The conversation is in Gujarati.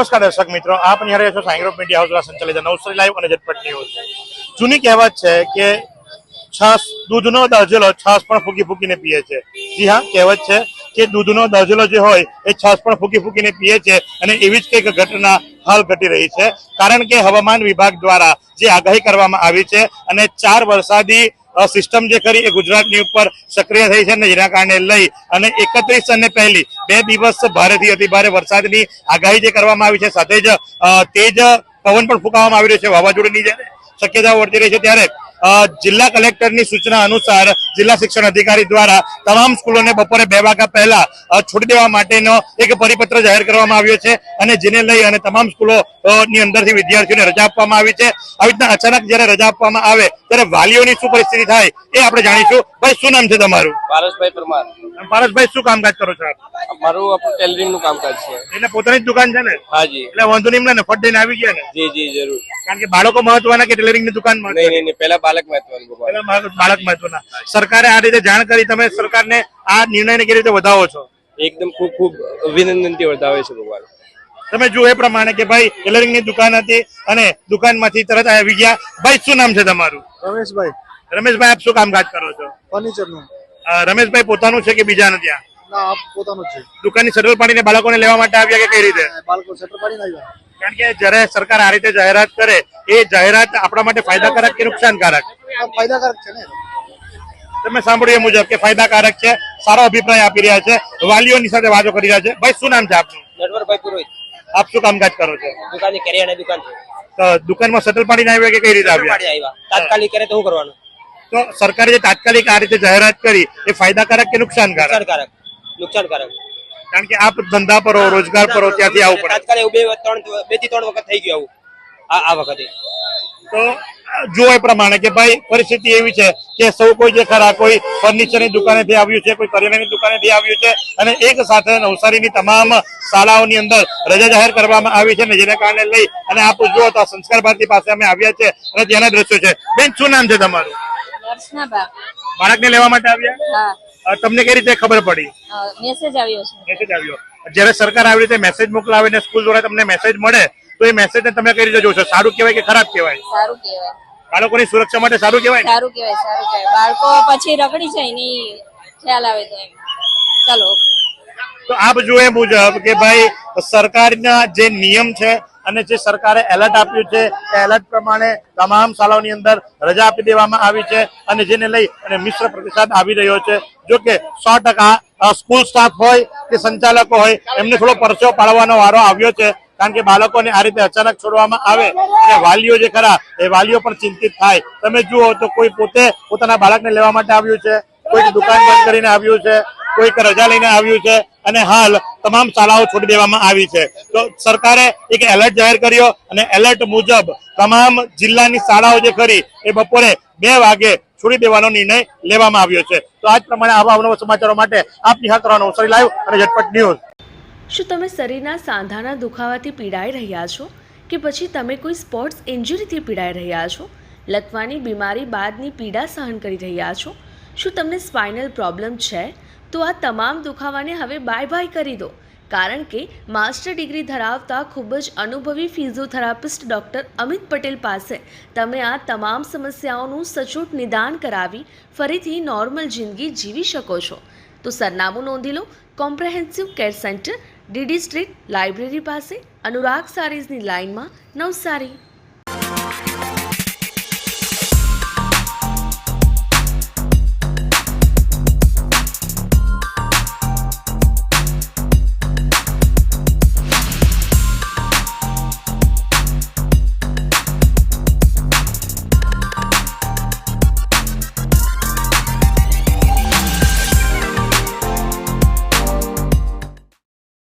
નમસ્કાર દર્શક મિત્રો, આપ નિહાળી રહ્યા છો સાઈ ગ્રુપ મીડિયા હાઉસ દ્વારા સંચાલિત નવસારી લાઈવ અને ઝટપટ ન્યૂઝ। જૂની કહેવત છે કે છાસ દૂધનો દર્જલો છાસ પણ ફૂંકી ફૂંકીને પીએ છે। જી હા, કહેવત છે કે દૂધનો દર્જલો જે હોય એ છાસ પણ ફૂંકી ફૂંકીને પીએ છે અને એવી જ કંઈક ઘટના હાલ ઘટી રહી છે। કારણ કે હવામાન વિભાગ દ્વારા જે આગાહી કરવામાં આવી છે અને 4 વરસાદી સિસ્ટમ જે ખરી એ ગુજરાતની ઉપર સક્રિય થઈ છે ને જેના કારણે લઈ અને 31 અને 1 2 દિવસ ભારેથી અતિ ભારે વરસાદની આગાહી જે કરવામાં આવી છે, સાથે જ તેજ પવન પણ ફૂંકાવવામાં આવી રહ્યો છે। વાવાઝોડાની જ્યારે શક્યતાઓ વર્તી રહી છે ત્યારે જિલ્લા કલેક્ટરની સૂચના અનુસાર જિલ્લા શિક્ષણ અધિકારી દ્વારા તમામ સ્કૂલોને બપોરે 2 વાગ્યા પહેલા છોડી દેવા માટેનો એક પરિપત્ર જાહેર કરવામાં આવ્યો છે અને જેને લઈ અને તમામ સ્કૂલોની અંદરથી વિદ્યાર્થીઓને રજા આપવામાં આવી છે। આવી રીતના અચાનક જ્યારે રજા આપવામાં આવે ત્યારે વાલીઓની શું પરિસ્થિતિ થાય એ આપણે જાણીશું। ભાઈ, શું નામ છે તમારું? પારસભાઈ પરમાર। પારસભાઈ, શું કામકાજ કરો છો આપ? મારું આપણું ટેલરિંગ નું કામકાજ છે। એટલે પોતાની જ દુકાન છે ને? હા જી। એટલે વાંધો નહીં ને, ફટ દઈને આવી ગયા ને? જી જી જરૂર। કારણ કે બાળકો મહત્વના કે ટેલરિંગ ની દુકાન નહીં નહીં નહીં, પહેલા બાળક મહત્વનું ભગવાન। પહેલા બાળક મહત્વના। સરકારે આ રીતે જાણ કરી, તમે સરકારને આ નિર્ણયને કેવી રીતે વધાવો છો? એકદમ ખૂબ ખૂબ અભિનંદનથી વર્તાવે છે ભગવાન। તમે જો એ પ્રમાણે કે ભાઈ ટેલરિંગ ની દુકાન હતી અને દુકાનમાંથી તરત આવી ગયા। ભાઈ, શું નામ છે તમારું? રમેશભાઈ। રમેશભાઈ, આપ શું કામકાજ કરો છો? ફર્નિચર નું। રમેશભાઈ પોતાનું છે કે બીજાનું ત્યાં? ના, આપ પોતાનું છે। દુકાનની શટલ પાડીને બાળકોને લેવા માટે આવ્યા કે કઈ રીતે? બાળકો શટર પાડીને આવ્યા। કારણ કે જ્યારે સરકાર આ રીતે જાહેરાત કરે, એ જાહેરાત આપણા માટે ફાયદાકારક કે નુકસાનકારક? ફાયદાકારક છે ને। તમે સાંભળ્યું એ મુજબ કે ફાયદાકારક છે, સારો અભિપ્રાય આપી રહ્યા છે, વાલીઓની સાથે વાતો કરી રહ્યા છે। ભાઈ, શું નામ છે આપનું? નટવરભાઈ પુરોહિત। આપ શું કામકાજ કરો છો? દુકાનની કરિયાણા દુકાન છે। તો દુકાનમાં શટલ પાડીને આવ્યા કે કઈ રીતે આવ્યા? પાડી આવ્યા તાત્કાલિક કરે તો શું કરવાનું? તો સરકારે જે તાત્કાલિક આ રીતે જાહેરાત કરી એ ફાયદાકારક કે નુકસાનકારક? નુકસાનકારક। નુકસાનકારક। કારણ કે આપ ધંધા પર હો, રોજગાર પર હો, ત્યાંથી આવવું પડે। તાત્કાલિક 2 થી 3 વખત થઈ ગયું આવું આ વખતે। તો જો એ પ્રમાણે કે ભાઈ પરિસ્થિતિ એવી છે કે સૌ કોઈ જે ખરા, કોઈ ફર્નિચરની દુકાનેથી આવ્યું છે, કોઈ કરિયાણાની દુકાનેથી આવ્યું છે અને એક સાથે નવસારીની તમામ શાળાઓની અંદર રજા જાહેર કરવામાં આવી છે ને જેના કારણે લઈ અને આપ જુઓ તો સંસ્કાર ભારતી પાસે અમે આવ્યા છે અને ત્યાંના દ્રશ્યો છે। બેન, શું નામ છે તમારું? બાળકને લેવા માટે આવ્યા? તમને કઈ રીતે ખબર પડી? મેસેજ આવ્યો છે। મેસેજ આવ્યો। જ્યારે સરકાર આવી રીતે મેસેજ મોકલાવે ને સ્કૂલ દ્વારા તમને મેસેજ મળે તો એ મેસેજને તમે કઈ રીતે જોશો? સારું કહેવાય કે ખરાબ કહેવાય? સારું કહેવાય। બાળકોની સુરક્ષા માટે સારું કહેવાય? સારું કહેવાય, સારું કહેવાય। બાળકો પછી રખડી જાય ની ખ્યાલ આવે તો એમ ચાલો। તો આપ જુઓ એ મુજબ કે ભાઈ સરકારના જે નિયમ છે અને જે સરકારે એલર્ટ આપ્યું છે એ એલર્ટ પ્રમાણે તમામ શાળાઓની અંદર રજા આપી દેવામાં આવી છે અને જેને લઈ અને મિશ્ર પ્રતિસાદ આવી રહ્યો છે। જો કે 100% સ્કૂલ સ્ટાફ હોય કે સંચાલકો હોય એમને થોડો પરસેવો પાડવાનો વારો આવ્યો છે। કારણ કે બાળકોને આ રીતે અચાનક છોડવામાં આવે અને વાલીઓ જે ખરા એ વાલીઓ પણ ચિંતિત થાય। તમે જુઓ તો કોઈ પોતે પોતાના બાળકને લેવા માટે આવ્યું છે, કોઈ દુકાન બંધ કરીને આવ્યું છે, કોઈક રજા લઈને આવ્યું છે અને હાલ તમામ શાળાઓ છોડી દેવામાં આવી છે। તો સરકારે એક એલર્ટ જાહેર કર્યો અને એલર્ટ મુજબ તમામ જિલ્લાની શાળાઓ જે ખરી એ બપોરે 2 વાગે છોડી દેવાનો નિર્ણય લેવામાં આવ્યો છે। તો આ જ પ્રમાણે આવા અવનવા સમાચારો માટે આપ નિહાળ કરો નવસારી લાઈવ અને ઝટપટ ન્યૂઝ। શું તમે શરીરના સાંધાના દુખાવાથી પીડાઈ રહ્યા છો કે પછી તમે કોઈ સ્પોર્ટ્સ ઇન્જરીથી પીડાઈ રહ્યા છો? લકવાની બીમારી બાદની પીડા સહન કરી રહ્યા છો? શું તમને સ્પાઇનલ પ્રોબ્લેમ છે? તો આ તમામ દુખાવાને હવે બાય બાય કરી દો, કારણ કે માસ્ટર ડિગ્રી ધરાવતા ખૂબ જ અનુભવી ફિઝિયોથેરાપિસ્ટ ડૉક્ટર અમિત પટેલ પાસે તમે આ તમામ સમસ્યાઓનું સચોટ નિદાન કરાવી ફરીથી નોર્મલ જિંદગી જીવી શકો છો। તો સરનામું નોંધી લો। Comprehensive care centre, DD street, library પાસે, અનુરાગ સારીઝની લાઇનમાં, નવસારી।